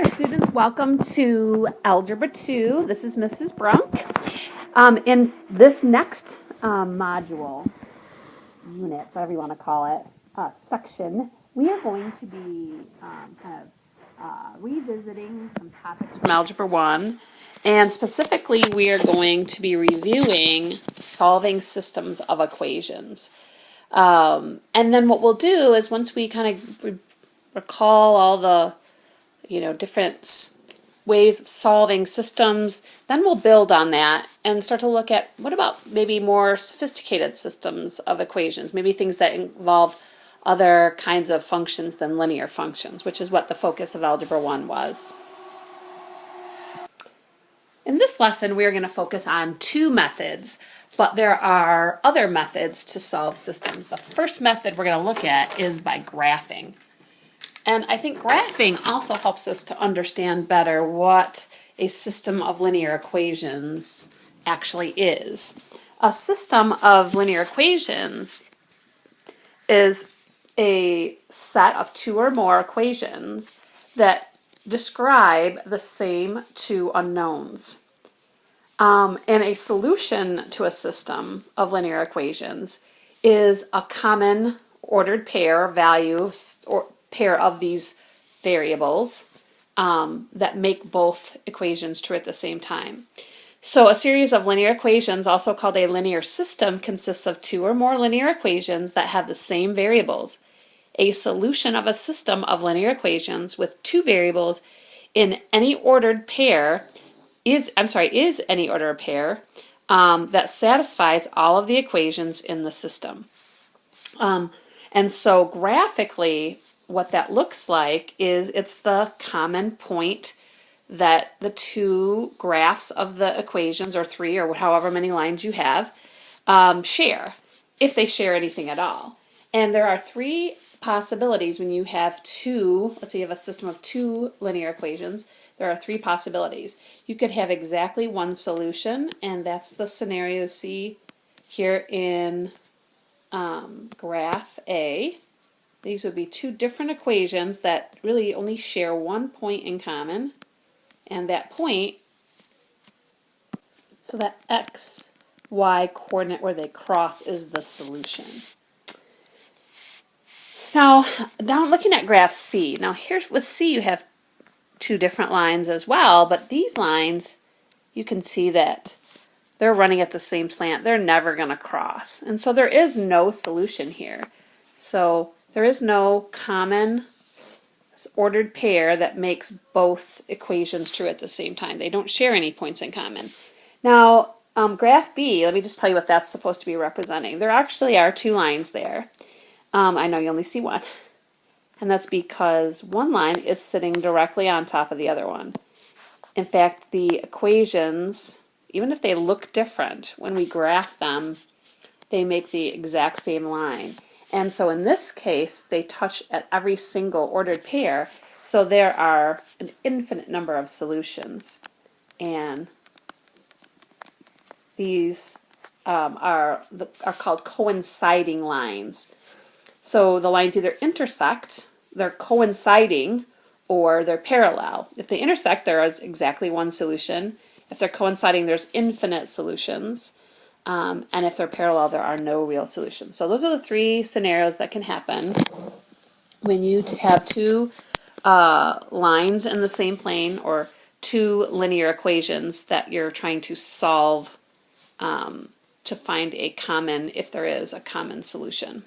students, welcome to Algebra 2. This is Mrs. Brunk. In this next module, unit, whatever you want to call it, section, we are going to be revisiting some topics from Algebra 1. And specifically, we are going to be reviewing solving systems of equations. And then what we'll do is once we kind of recall all the different ways of solving systems, then we'll build on that and start to look at what about maybe more sophisticated systems of equations, maybe things that involve other kinds of functions than linear functions, which is what the focus of Algebra 1 was. In this lesson, we are going to focus on two methods, but there are other methods to solve systems. The first method we're going to look at is by graphing. And I think graphing also helps us to understand better what a system of linear equations actually is. A system of linear equations is a set of two or more equations that describe the same two unknowns. And a solution to a system of linear equations is a common ordered pair of values or pair of these variables that make both equations true at the same time. So a series of linear equations, also called a linear system, consists of two or more linear equations that have the same variables. A solution of a system of linear equations with two variables in any ordered pair is any ordered pair that satisfies all of the equations in the system. And so graphically, what that looks like is it's the common point that the two graphs of the equations, or three, or however many lines you have, share, if they share anything at all. And there are three possibilities when you have two, let's say you have a system of two linear equations, there are three possibilities. You could have exactly one solution, and that's the scenario C here in graph A. These would be two different equations that really only share one point in common, and that point, so that x, y coordinate where they cross is the solution. Now, looking at graph C, now here's with C you have two different lines as well, but these lines, you can see that they're running at the same slant. They're never going to cross, and so there is no solution here. So there is no common ordered pair that makes both equations true at the same time. They don't share any points in common. Now, graph B, let me just tell you what that's supposed to be representing. There actually are two lines there. I know you only see one. And that's because one line is sitting directly on top of the other one. In fact, the equations, even if they look different, when we graph them, they make the exact same line. And so in this case, they touch at every single ordered pair, so there are an infinite number of solutions. And these are called coinciding lines. So the lines either intersect, they're coinciding, or they're parallel. If they intersect, there is exactly one solution. If they're coinciding, there's infinite solutions. And if they're parallel, there are no real solutions. So those are the three scenarios that can happen when you have two lines in the same plane, or two linear equations that you're trying to solve to find a common, if there is a common solution.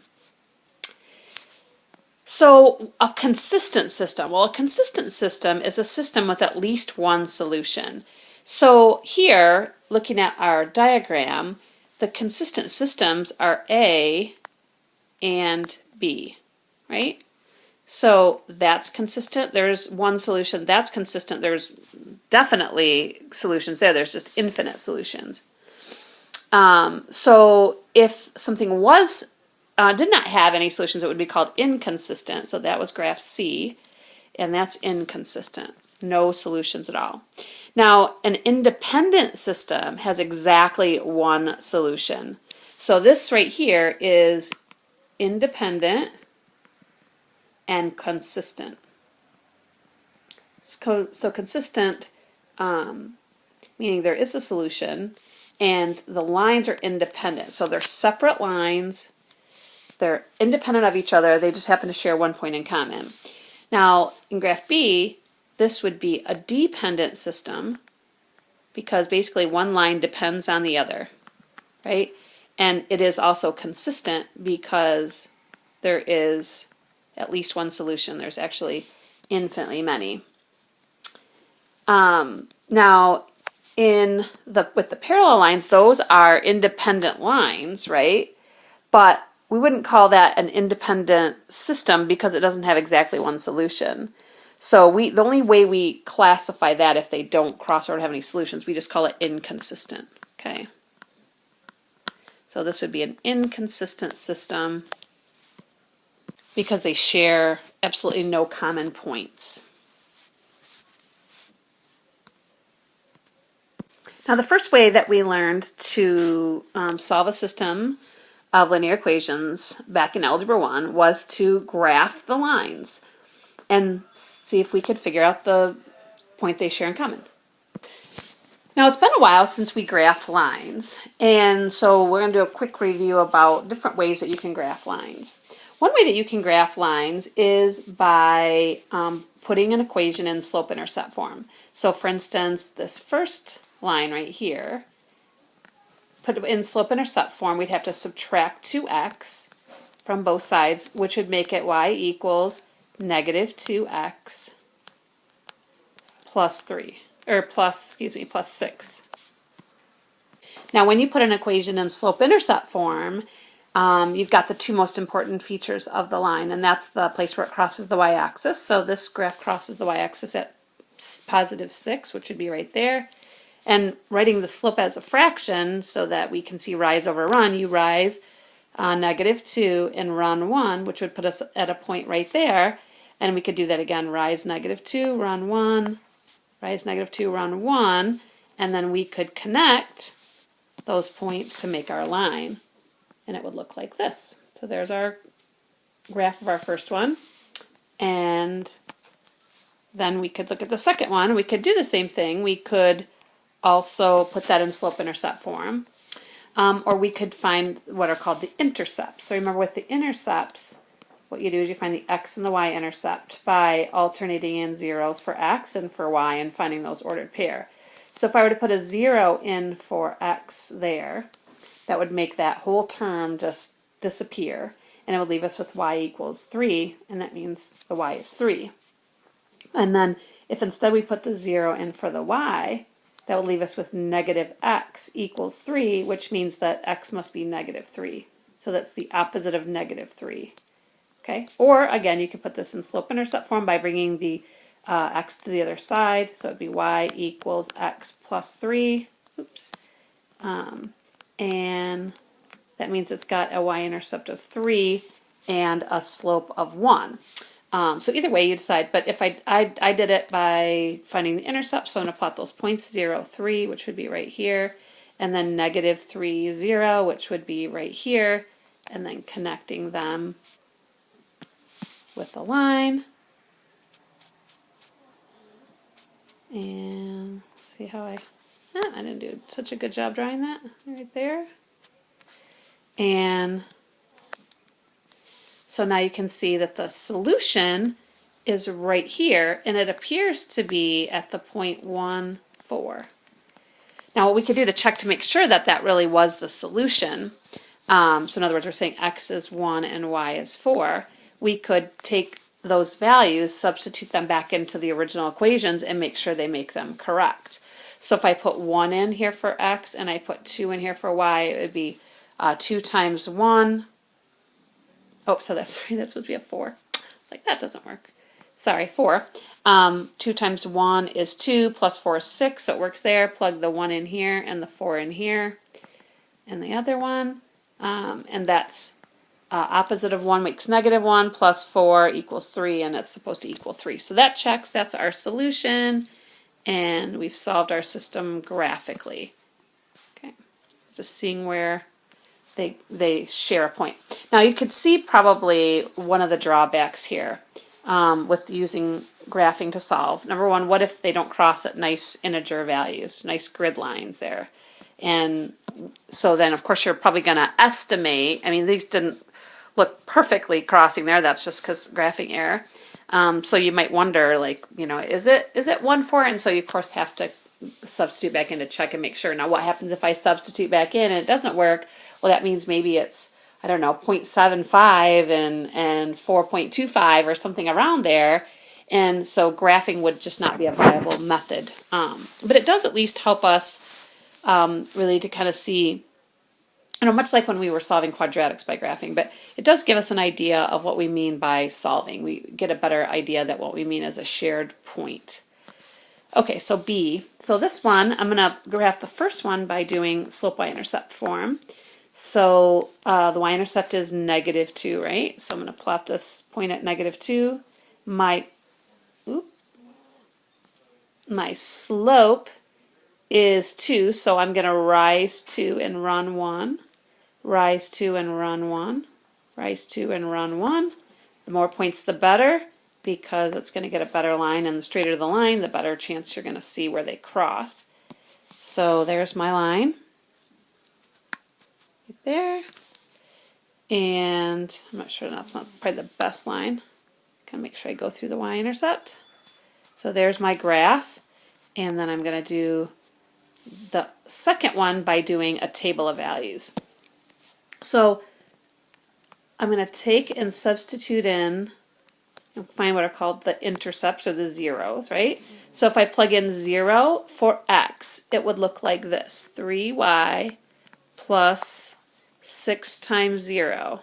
So a consistent system. Well, a consistent system is a system with at least one solution. So here, looking at our diagram, the consistent systems are A and B, right? So that's consistent. There's one solution. That's consistent. There's definitely solutions there. There's just infinite solutions. So if something did not have any solutions, it would be called inconsistent. So that was graph C, and that's inconsistent. No solutions at all. Now, an independent system has exactly one solution. So this right here is independent and consistent. So consistent, meaning there is a solution, and the lines are independent. So they're separate lines. They're independent of each other. They just happen to share one point in common. Now, in graph B, this would be a dependent system because basically one line depends on the other, right? And it is also consistent because there is at least one solution. There's actually infinitely many. Now, with the parallel lines, those are independent lines, right? But we wouldn't call that an independent system because it doesn't have exactly one solution. So the only way we classify that if they don't cross or have any solutions, we just call it inconsistent. Okay. So this would be an inconsistent system because they share absolutely no common points. Now the first way that we learned to solve a system of linear equations back in Algebra 1 was to graph the lines and see if we could figure out the point they share in common. Now it's been a while since we graphed lines, and so we're going to do a quick review about different ways that you can graph lines. One way that you can graph lines is by putting an equation in slope-intercept form. So for instance, this first line right here, put it in slope-intercept form, we'd have to subtract 2x from both sides, which would make it y equals negative 2x plus 6. Now when you put an equation in slope-intercept form, you've got the two most important features of the line, and that's the place where it crosses the y-axis. So this graph crosses the y-axis at positive 6, which would be right there. And writing the slope as a fraction so that we can see rise over run, you rise negative 2 and run 1, which would put us at a point right there. And we could do that again, rise negative 2, run 1, rise negative 2, run 1, and then we could connect those points to make our line. And it would look like this. So there's our graph of our first one. And then we could look at the second one. We could do the same thing. We could also put that in slope-intercept form. Or we could find what are called the intercepts. So remember with the intercepts, what you do is you find the x and the y intercept by alternating in zeros for x and for y and finding those ordered pair. So if I were to put a 0 in for x there, that would make that whole term just disappear, and it would leave us with y equals 3, and that means the y is 3. And then if instead we put the 0 in for the y, that would leave us with negative x equals 3, which means that x must be negative 3. So that's the opposite of negative 3. Okay? Or, again, you could put this in slope-intercept form by bringing the x to the other side. So it would be y equals x plus 3. Oops. And that means it's got a y-intercept of 3 and a slope of 1. So either way you decide, but if I did it by finding the intercept, so I'm going to plot those points 0, 3, which would be right here, and then negative 3, 0, which would be right here, and then connecting them with a line. And see how I didn't do such a good job drawing that right there. And so now you can see that the solution is right here, and it appears to be at the point 1, 4. Now what we could do to check to make sure that that really was the solution, so in other words we're saying x is 1 and y is 4, we could take those values, substitute them back into the original equations, and make sure they make them correct. So if I put 1 in here for x and I put 2 in here for y, it would be 2 times 1. Oh, so that's supposed to be a 4. Like, that doesn't work. Sorry, 4. 2 times 1 is 2, plus 4 is 6, so it works there. Plug the 1 in here and the 4 in here. And the other one. And that's opposite of 1 makes negative 1, plus 4 equals 3, and it's supposed to equal 3. So that checks. That's our solution. And we've solved our system graphically. Okay, just seeing where they share a point. Now you could see probably one of the drawbacks here with using graphing to solve. Number one, what if they don't cross at nice integer values, nice grid lines there? And so then, of course, you're probably going to estimate. I mean, these didn't look perfectly crossing there. That's just because graphing error. So you might wonder, like, is it 1, 4? And so you, of course, have to substitute back in to check and make sure. Now, what happens if I substitute back in and it doesn't work? Well, that means maybe it's, I don't know, 0.75 and 4.25 or something around there. And so graphing would just not be a viable method. But it does at least help us really to kind of see, much like when we were solving quadratics by graphing, but it does give us an idea of what we mean by solving. We get a better idea that what we mean is a shared point. Okay, so B. So this one, I'm going to graph the first one by doing slope y-intercept form. So the y-intercept is -2, right? So I'm going to plot this point at -2. My slope is 2, so I'm going to rise 2 and run 1. Rise 2 and run 1. Rise 2 and run 1. The more points, the better, because it's going to get a better line, and the straighter the line, the better chance you're going to see where they cross. So there's my line. Right there. And I'm not sure, that's not probably the best line. Gotta make sure I go through the y-intercept. So there's my graph. And then I'm going to do the second one by doing a table of values. So I'm going to take and substitute in and find what are called the intercepts, or the zeros, right? So if I plug in 0 for x, it would look like this: 3y plus 6 times 0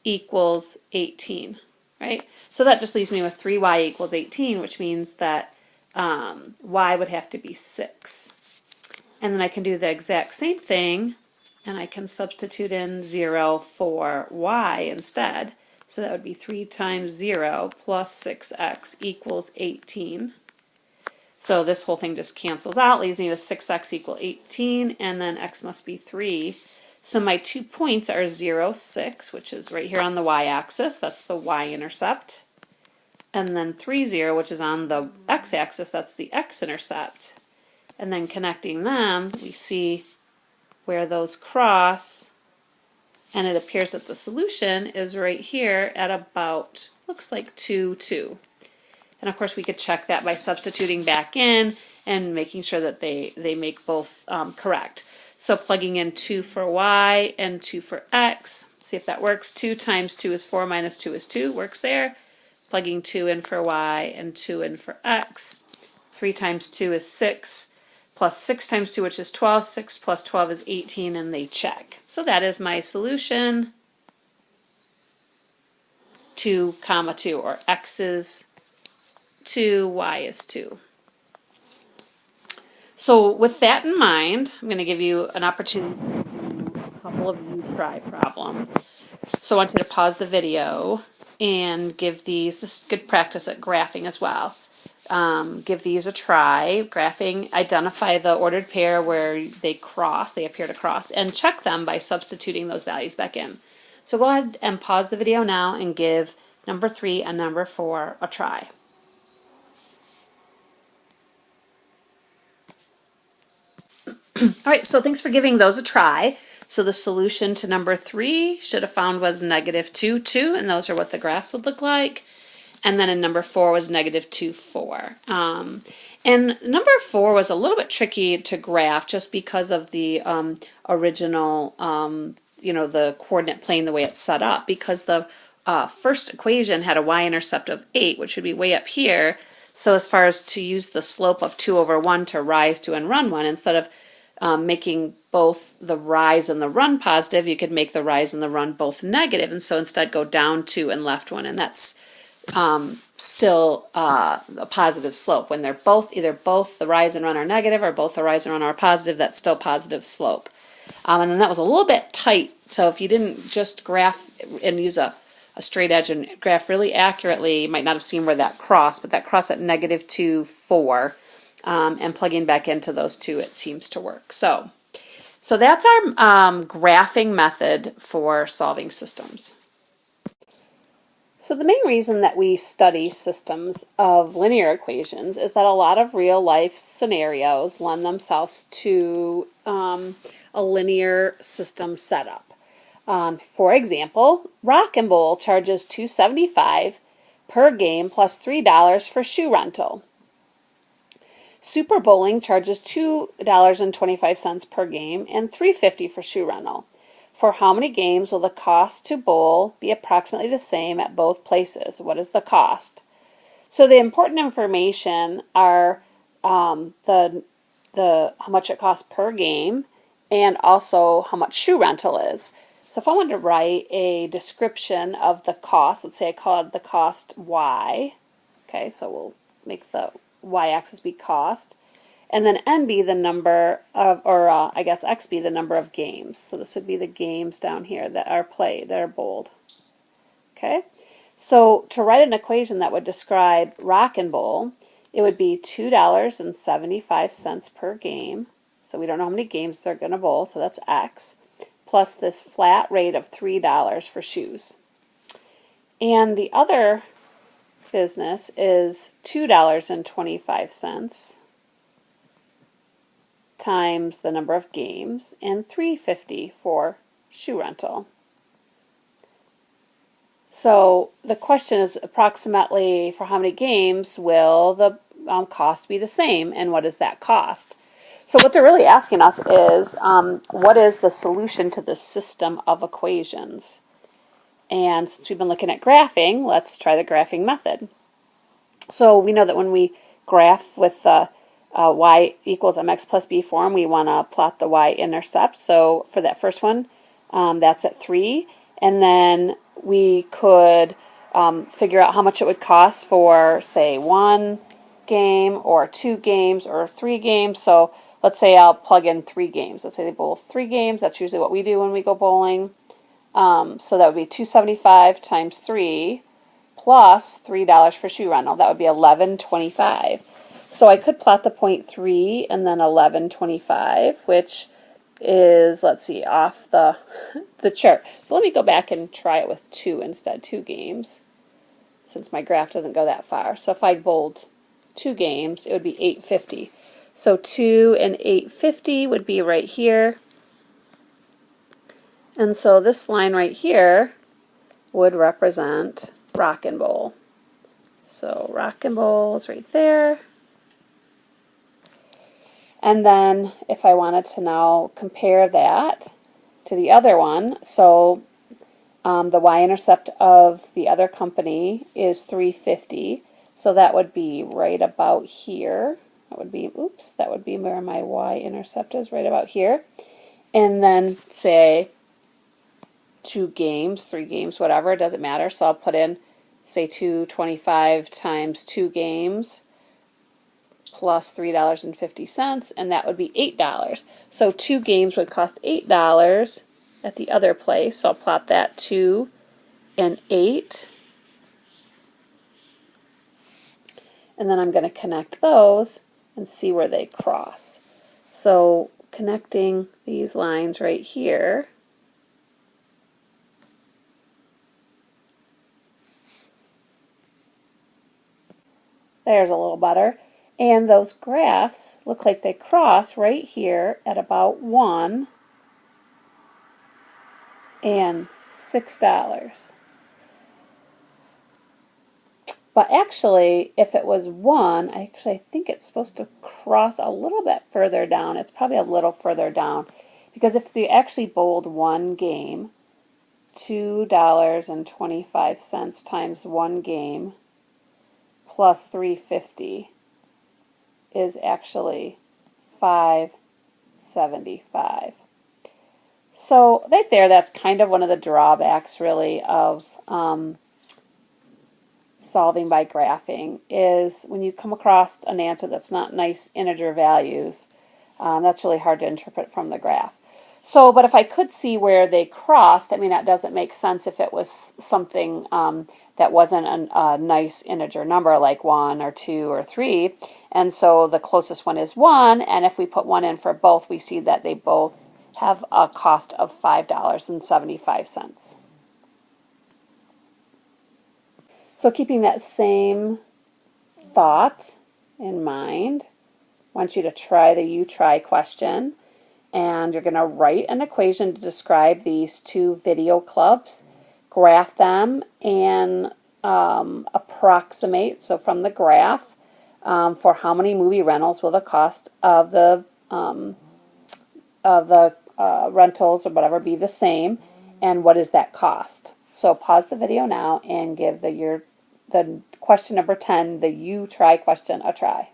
equals 18, right? So that just leaves me with 3y equals 18, which means that y would have to be 6. And then I can do the exact same thing, and I can substitute in 0 for y instead. So that would be 3 times 0 plus 6x equals 18. So this whole thing just cancels out, leaves me with 6x equal 18, and then x must be 3. So my 2 points are 0, 6, which is right here on the y-axis. That's the y-intercept. And then 3, 0, which is on the x-axis. That's the x-intercept. And then connecting them, we see where those cross, and it appears that the solution is right here at about, looks like 2, 2. And of course we could check that by substituting back in and making sure that they make both correct. So plugging in 2 for y and 2 for x, see if that works. 2 times 2 is 4 minus 2 is 2, works there. Plugging 2 in for y and 2 in for x. 3 times 2 is 6. Plus 6 times 2, which is 12. 6 plus 12 is 18, and they check. So that is my solution. 2, 2, or x is 2, y is 2. So with that in mind, I'm going to give you an opportunity to do a couple of you-try problems. So I want you to pause the video and give these, this is good practice at graphing as well. Give these a try. Graphing, identify the ordered pair where they cross, they appear to cross, and check them by substituting those values back in. So go ahead and pause the video now and give number 3 and number 4 a try. All right, so thanks for giving those a try. So the solution to number 3 should have found was -2, 2, and those are what the graphs would look like. And then in number 4 was -2, 4. And number 4 was a little bit tricky to graph just because of the original, the coordinate plane, the way it's set up, because the first equation had a y-intercept of 8, which would be way up here. So as far as to use the slope of 2 over 1 to rise 2 and run 1, instead of making both the rise and the run positive, you could make the rise and the run both negative, and so instead go down 2 and left 1, and that's still a positive slope. When they're either both the rise and run are negative or both the rise and run are positive, that's still positive slope. And then that was a little bit tight, so if you didn't just graph and use a straight edge and graph really accurately, you might not have seen where that crossed, but that crossed at -2, 4. And plugging back into those two, it seems to work. So that's our graphing method for solving systems. So the main reason that we study systems of linear equations is that a lot of real life scenarios lend themselves to a linear system setup. For example, Rock and Bowl charges $2.75 per game plus $3 for shoe rental. Super Bowling charges $2.25 per game and $3.50 for shoe rental. For how many games will the cost to bowl be approximately the same at both places? What is the cost? So the important information are the how much it costs per game and also how much shoe rental is. So if I wanted to write a description of the cost, let's say I call it the cost y. Okay, so we'll make the y-axis be cost. And then n be the number of, or I guess x be the number of games. So this would be the games down here that are played, that are bowled. Okay, so to write an equation that would describe Rock and Bowl, it would be $2.75 per game. So we don't know how many games they're going to bowl, so that's x, plus this flat rate of $3 for shoes. And the other business is $2.25 times the number of games and $3.50 for shoe rental. So the question is approximately for how many games will the cost be the same, and what is that cost? So what they're really asking us is what is the solution to this system of equations? And since we've been looking at graphing, let's try the graphing method. So we know that when we graph with y equals mx plus b form, we want to plot the y-intercept. So for that first one, that's at 3. And then we could figure out how much it would cost for, say, 1 game or 2 games or 3 games. So let's say I'll plug in 3 games. Let's say they bowl 3 games. That's usually what we do when we go bowling. So that would be $2.75 times 3 plus $3 for shoe rental. That would be $11.25. So I could plot the point 3 and then $11.25, which is, let's see, off the chart. So let me go back and try it with 2 instead, 2 games, since my graph doesn't go that far. So if I bowled 2 games, it would be $8.50. So 2 and $8.50 would be right here. And so this line right here would represent Rock and Bowl. So Rock and Bowl is right there. And then if I wanted to now compare that to the other one, so the y-intercept of the other company is $3.50. So that would be right about here. That would be, oops, that would be where my y-intercept is, right about here. And then say 2 games, 3 games, whatever, it doesn't matter. So I'll put in, say, $2.25 times 2 games plus $3.50, and that would be $8. So 2 games would cost $8 at the other place. So I'll plot that 2 and 8. And then I'm going to connect those and see where they cross. So connecting these lines right here, there's a little better. And those graphs look like they cross right here at about 1 and $6. But actually, if it was 1, I think it's supposed to cross a little bit further down. It's probably a little further down. Because if they actually bowled 1 game, $2.25 times 1 game plus $3.50 is actually $5.75. So right there, that's kind of one of the drawbacks, really, of solving by graphing, is when you come across an answer that's not nice integer values, that's really hard to interpret from the graph. So, but if I could see where they crossed, I mean, that doesn't make sense if it was something that wasn't a nice integer number like 1 or 2 or 3. And so the closest one is 1, and if we put 1 in for both, we see that they both have a cost of $5.75. So keeping that same thought in mind, I want you to try the you try question, and you're going to write an equation to describe these two video clubs, graph them, and approximate, so from the graph, for how many movie rentals will the cost of the rentals or whatever be the same, and what is that cost. So pause the video now and give the question number 10, the you try question, a try.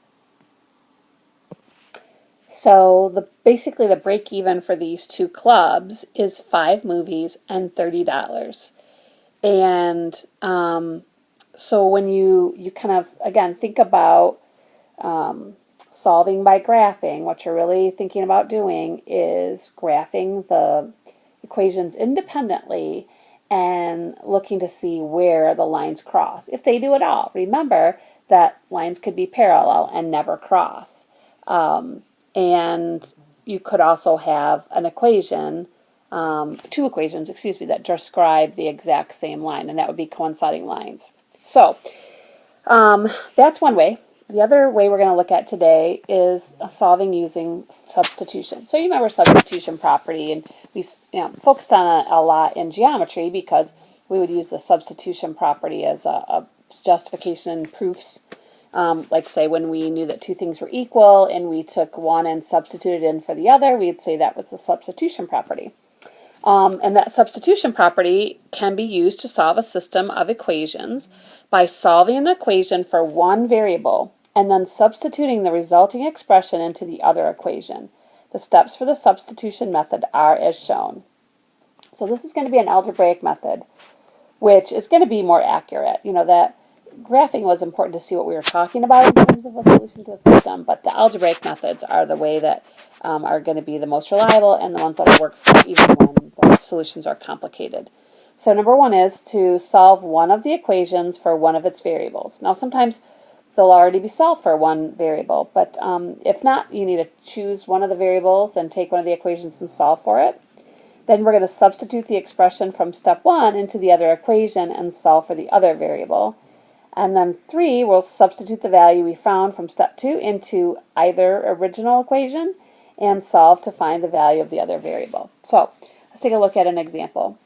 So basically the break even for these two clubs is 5 movies and $30. And so when you kind of, again, think about solving by graphing, what you're really thinking about doing is graphing the equations independently and looking to see where the lines cross, if they do at all. Remember that lines could be parallel and never cross. And you could also have an equation, two equations, excuse me, that describe the exact same line, and that would be coinciding lines. So that's one way. The other way we're going to look at today is solving using substitution. So you remember substitution property, and we focused on it a lot in geometry because we would use the substitution property as a justification proofs. Like say when we knew that two things were equal and we took one and substituted in for the other, we'd say that was the substitution property. And that substitution property can be used to solve a system of equations by solving an equation for one variable and then substituting the resulting expression into the other equation. The steps for the substitution method are as shown. So this is going to be an algebraic method, which is going to be more accurate. You know, that graphing was important to see what we were talking about in terms of a solution to a system, but the algebraic methods are the way that are going to be the most reliable and the ones that will work for even when the solutions are complicated. So number one is to solve one of the equations for one of its variables. Now sometimes they'll already be solved for one variable, but if not, you need to choose one of the variables and take one of the equations and solve for it. Then we're going to substitute the expression from step 1 into the other equation and solve for the other variable. And then 3, we'll substitute the value we found from step 2 into either original equation and solve to find the value of the other variable. So let's take a look at an example.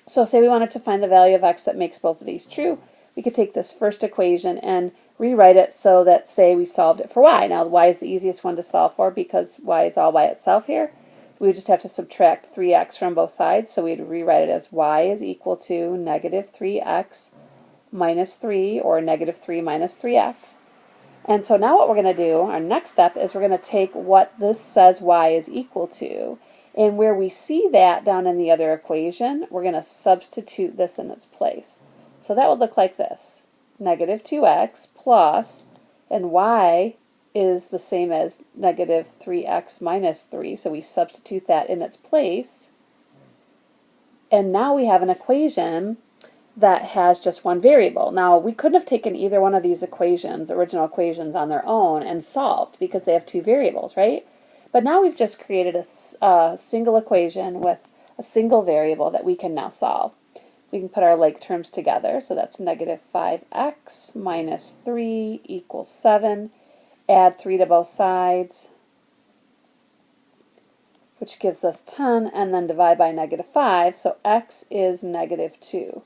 So say we wanted to find the value of x that makes both of these true. We could take this first equation and rewrite it so that, say, we solved it for y. Now, y is the easiest one to solve for because y is all by itself here. We would just have to subtract 3x from both sides, so we'd rewrite it as y is equal to negative 3x minus 3, or negative 3 minus 3x. And so now what we're going to do, our next step, is we're going to take what this says y is equal to, and where we see that down in the other equation, we're going to substitute this in its place. So that would look like this. Negative 2x plus, and y is the same as negative 3x minus 3, so we substitute that in its place. And now we have an equation that has just one variable. Now, we couldn't have taken either one of these equations, original equations, on their own and solved because they have two variables, right? But now we've just created a single equation with a single variable that we can now solve. We can put our like terms together, so that's negative 5x minus 3 equals 7. Add 3 to both sides, which gives us 10, and then divide by negative 5, so x is negative 2.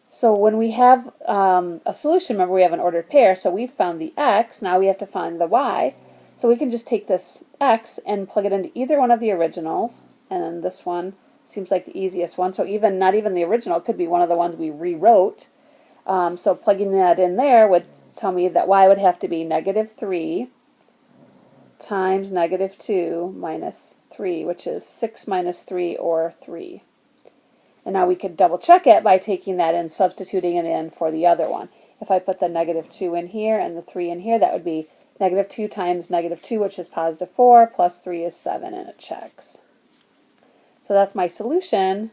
So when we have a solution, remember we have an ordered pair, so we've found the x, now we have to find the y. So we can just take this x and plug it into either one of the originals, and then this one seems like the easiest one, so not even the original, it could be one of the ones we rewrote. So plugging that in there would tell me that y would have to be negative 3 times negative 2 minus 3, which is 6 minus 3, or 3. And now we could double check it by taking that and substituting it in for the other one. If I put the negative 2 in here and the 3 in here, that would be negative 2 times negative 2, which is positive 4, plus 3 is 7, and it checks. So that's my solution,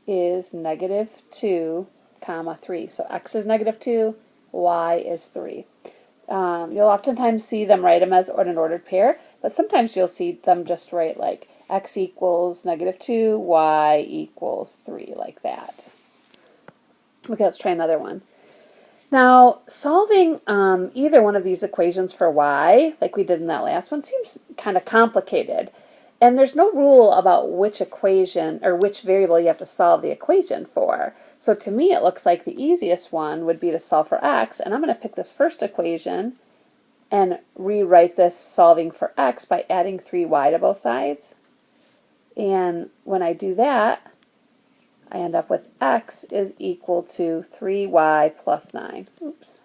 is negative 2, comma 3. So x is negative 2, y is 3. You'll oftentimes see them write them as an ordered pair, but sometimes you'll see them just write like x equals negative 2, y equals 3, like that. Okay, let's try another one. Now, solving either one of these equations for y, like we did in that last one, seems kind of complicated. And there's no rule about which equation or which variable you have to solve the equation for. So to me, it looks like the easiest one would be to solve for x. And I'm going to pick this first equation and rewrite this solving for x by adding 3y to both sides. And when I do that, I end up with x is equal to 3y plus 9. Oops.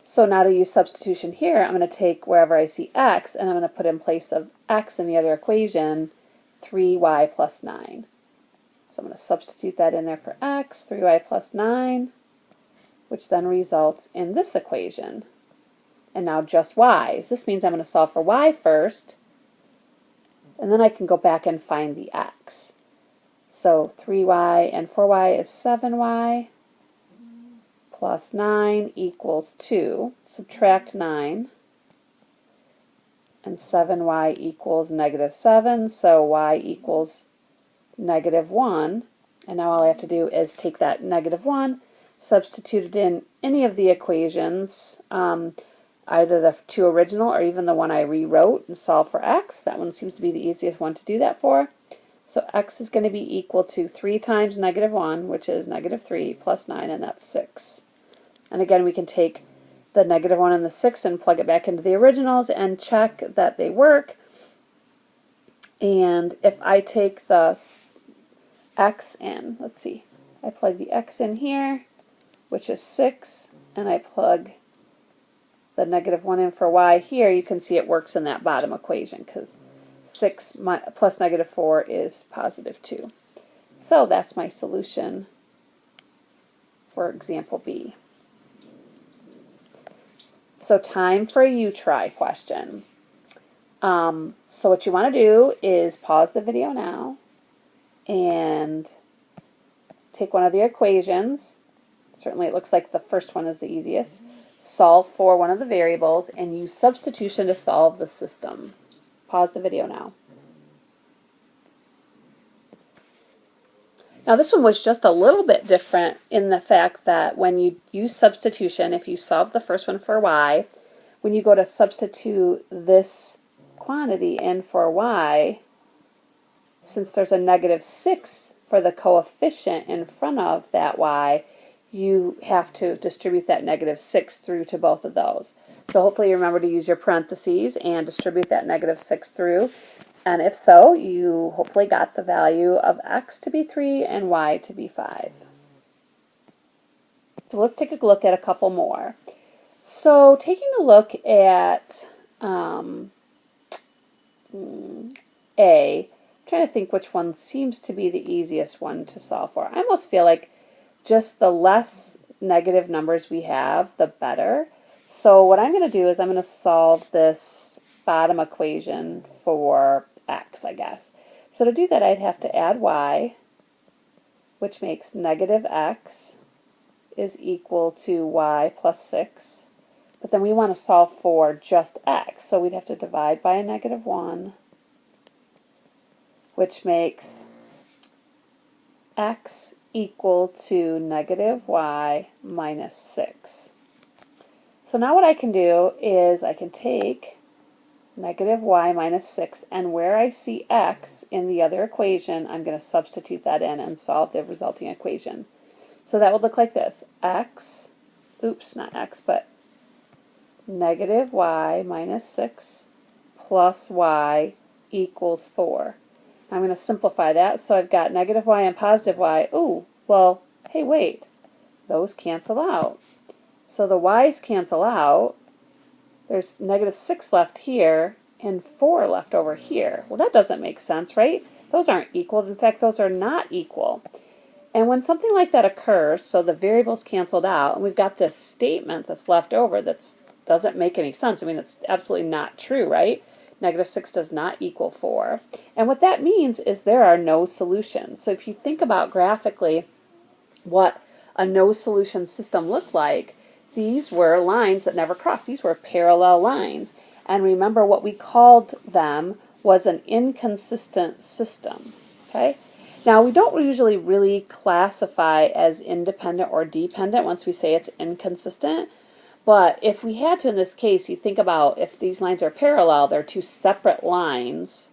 So now to use substitution here, I'm going to take wherever I see x, and I'm going to put in place of x in the other equation, 3y plus 9. So I'm going to substitute that in there for x, 3y plus 9, which then results in this equation. And now just y's. This means I'm going to solve for y first, and then I can go back and find the x. So 3y and 4y is 7y plus 9 equals 2. Subtract 9. And 7y equals negative 7, so y equals negative 1. And now all I have to do is take that negative 1, substitute it in any of the equations, either the two original or even the one I rewrote, and solve for x. That one seems to be the easiest one to do that for. So x is going to be equal to 3 times negative 1, which is negative 3, plus 9, and that's 6. And again, we can take the negative 1 and the 6 and plug it back into the originals and check that they work. And if I take the x in, let's see, I plug the x in here, which is 6, and I plug the negative 1 in for y here, you can see it works in that bottom equation because 6 plus negative 4 is positive 2. So that's my solution for example B. So time for a you-try question. So what you want to do is pause the video now and take one of the equations. Certainly it looks like the first one is the easiest. Solve for one of the variables and use substitution to solve the system. Pause the video now. Now this one was just a little bit different in the fact that when you use substitution, if you solve the first one for y, when you go to substitute this quantity in for y, since there's a negative 6 for the coefficient in front of that y, you have to distribute that negative 6 through to both of those. So hopefully you remember to use your parentheses and distribute that negative 6 through. And if so, you hopefully got the value of x to be 3 and y to be 5. So let's take a look at a couple more. So taking a look at A, I'm trying to think which one seems to be the easiest one to solve for. I almost feel like just the less negative numbers we have, the better. So what I'm going to do is I'm going to solve this bottom equation for x, I guess. So to do that, I'd have to add y, which makes negative x is equal to y plus 6. But then we want to solve for just x. So we'd have to divide by a negative 1, which makes x equal to negative y minus 6. So now what I can do is I can take negative y minus 6, and where I see x in the other equation, I'm going to substitute that in and solve the resulting equation. So that would look like this. X, oops, not x, but negative y minus 6 plus y equals 4. I'm going to simplify that. So I've got negative y and positive y. Ooh, well, hey, wait. Those cancel out. So the y's cancel out. There's negative 6 left here and 4 left over here. Well, that doesn't make sense, right? Those aren't equal. In fact, those are not equal. And when something like that occurs, so the variables canceled out, and we've got this statement that's left over that doesn't make any sense. I mean, it's absolutely not true, right? Negative 6 does not equal 4. And what that means is there are no solutions. So if you think about graphically what a no solution system looked like, these were lines that never crossed. These were parallel lines. And remember, what we called them was an inconsistent system. Okay? Now, we don't usually really classify as independent or dependent once we say it's inconsistent. But if we had to in this case, you think about if these lines are parallel, they're two separate lines.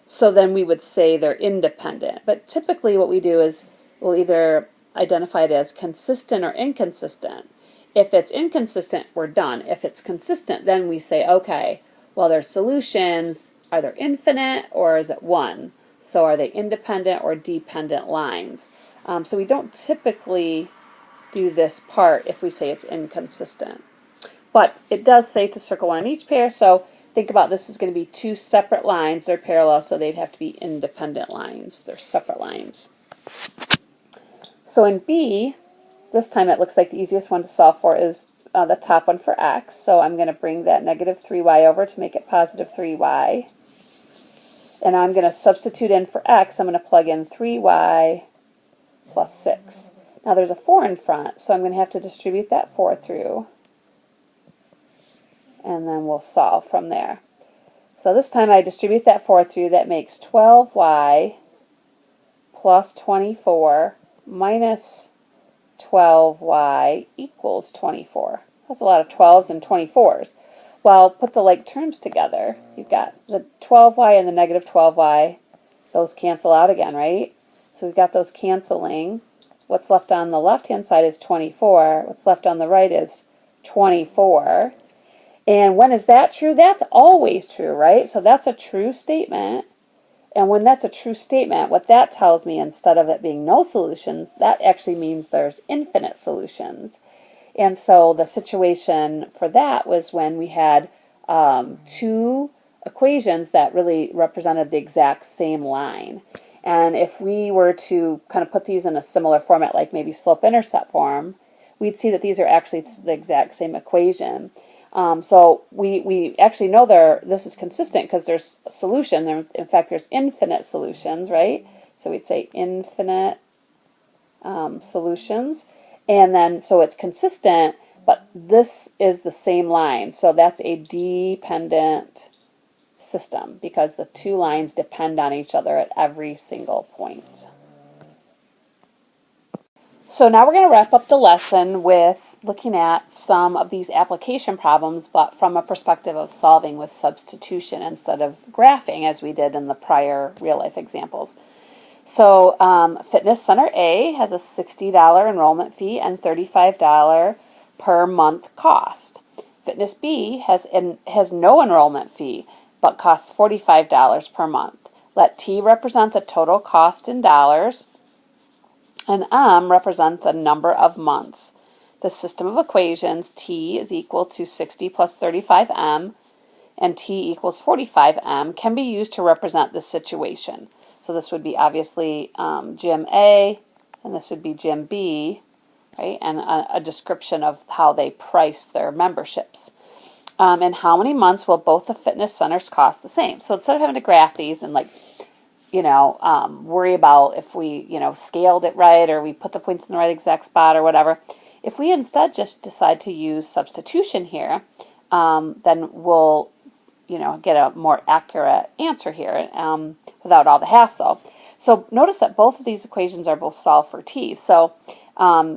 So then we would say they're independent. But typically what we do is we'll either identify it as consistent or inconsistent. If it's inconsistent, we're done. If it's consistent, then we say, okay, well, their solutions, are they infinite or is it one? So are they independent or dependent lines? So we don't typically do this part if we say it's inconsistent. But it does say to circle one in each pair, so think about this is going to be two separate lines. They're parallel, so they'd have to be independent lines. They're separate lines. So in B, this time it looks like the easiest one to solve for is the top one for x. So I'm going to bring that negative 3y over to make it positive 3y. And I'm going to substitute in for x. I'm going to plug in 3y plus 6. Now there's a 4 in front, so I'm going to have to distribute that 4 through. And then we'll solve from there. So this time I distribute that 4 through. That makes 12y plus 24 minus 12y equals 24. That's a lot of 12s and 24s. Well, put the like terms together. You've got the 12y and the negative 12y. Those cancel out again, right? So we've got those canceling. What's left on the left-hand side is 24. What's left on the right is 24. And when is that true? That's always true, right? So that's a true statement. And when that's a true statement, what that tells me, instead of it being no solutions, that actually means there's infinite solutions. And so the situation for that was when we had two equations that really represented the exact same line. And if we were to kind of put these in a similar format, like maybe slope-intercept form, we'd see that these are actually the exact same equation. So we actually know this is consistent because there's a solution. In fact, there's infinite solutions, right? So we'd say infinite solutions. And then, so it's consistent, but this is the same line. So that's a dependent system because the two lines depend on each other at every single point. So now we're going to wrap up the lesson with looking at some of these application problems, but from a perspective of solving with substitution instead of graphing as we did in the prior real-life examples. So Fitness Center A has a $60 enrollment fee and $35 per month cost. Fitness B has no enrollment fee, but costs $45 per month. Let T represent the total cost in dollars, and M represent the number of months. The system of equations, T is equal to 60 plus 35M, and T equals 45M, can be used to represent this situation. So this would be obviously gym A, and this would be gym B, right? And a description of how they price their memberships. And how many months will both the fitness centers cost the same? So instead of having to graph these and worry about if we, scaled it right or we put the points in the right exact spot or whatever, if we instead just decide to use substitution here, then we'll get a more accurate answer here without all the hassle. So notice that both of these equations are both solved for t. So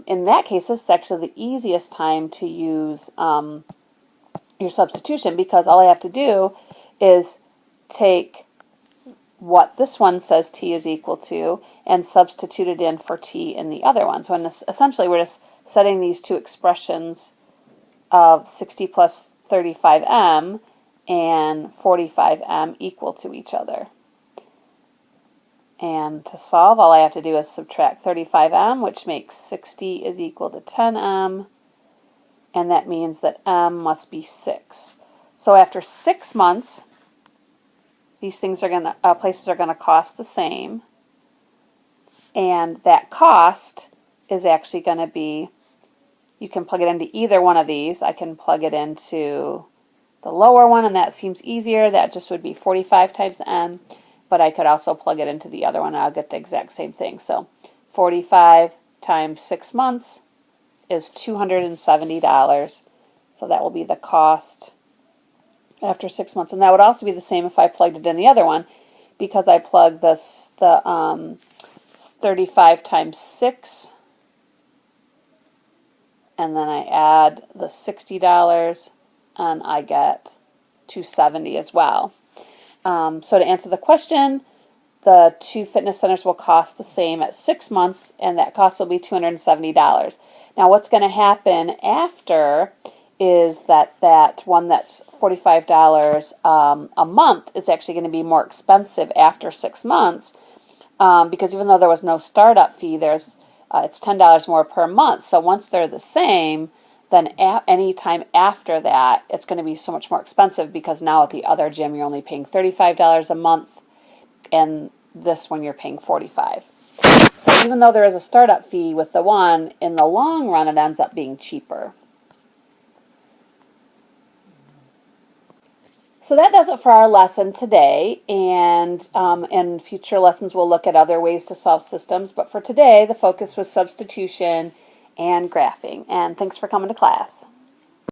in that case, this is actually the easiest time to use your substitution, because all I have to do is take what this one says t is equal to and substitute it in for t in the other one. So essentially we're just setting these two expressions of 60 plus 35m and 45m equal to each other. And to solve, all I have to do is subtract 35m, which makes 60 is equal to 10m, and that means that m must be 6. So after 6 months, these things are places are going to cost the same, and that cost is actually going to be, you can plug it into either one of these. I can plug it into the lower one, and that seems easier. That just would be 45 times m, but I could also plug it into the other one, and I'll get the exact same thing. So 45 times 6 months is $270. So that will be the cost after 6 months. And that would also be the same if I plugged it in the other one, because I plugged the 35 times 6, and then I add the $60, and I get $270 as well. So to answer the question, the 2 fitness centers will cost the same at 6 months, and that cost will be $270. Now what's going to happen after is that one that's $45 a month is actually going to be more expensive after 6 months, because even though there was no startup fee, it's $10 more per month. So once they're the same, then any time after that, it's going to be so much more expensive, because now at the other gym you're only paying $35 a month, and this one you're paying $45. So even though there is a startup fee with the one, in the long run it ends up being cheaper. So that does it for our lesson today, and in future lessons we'll look at other ways to solve systems, but for today the focus was substitution and graphing. And thanks for coming to class.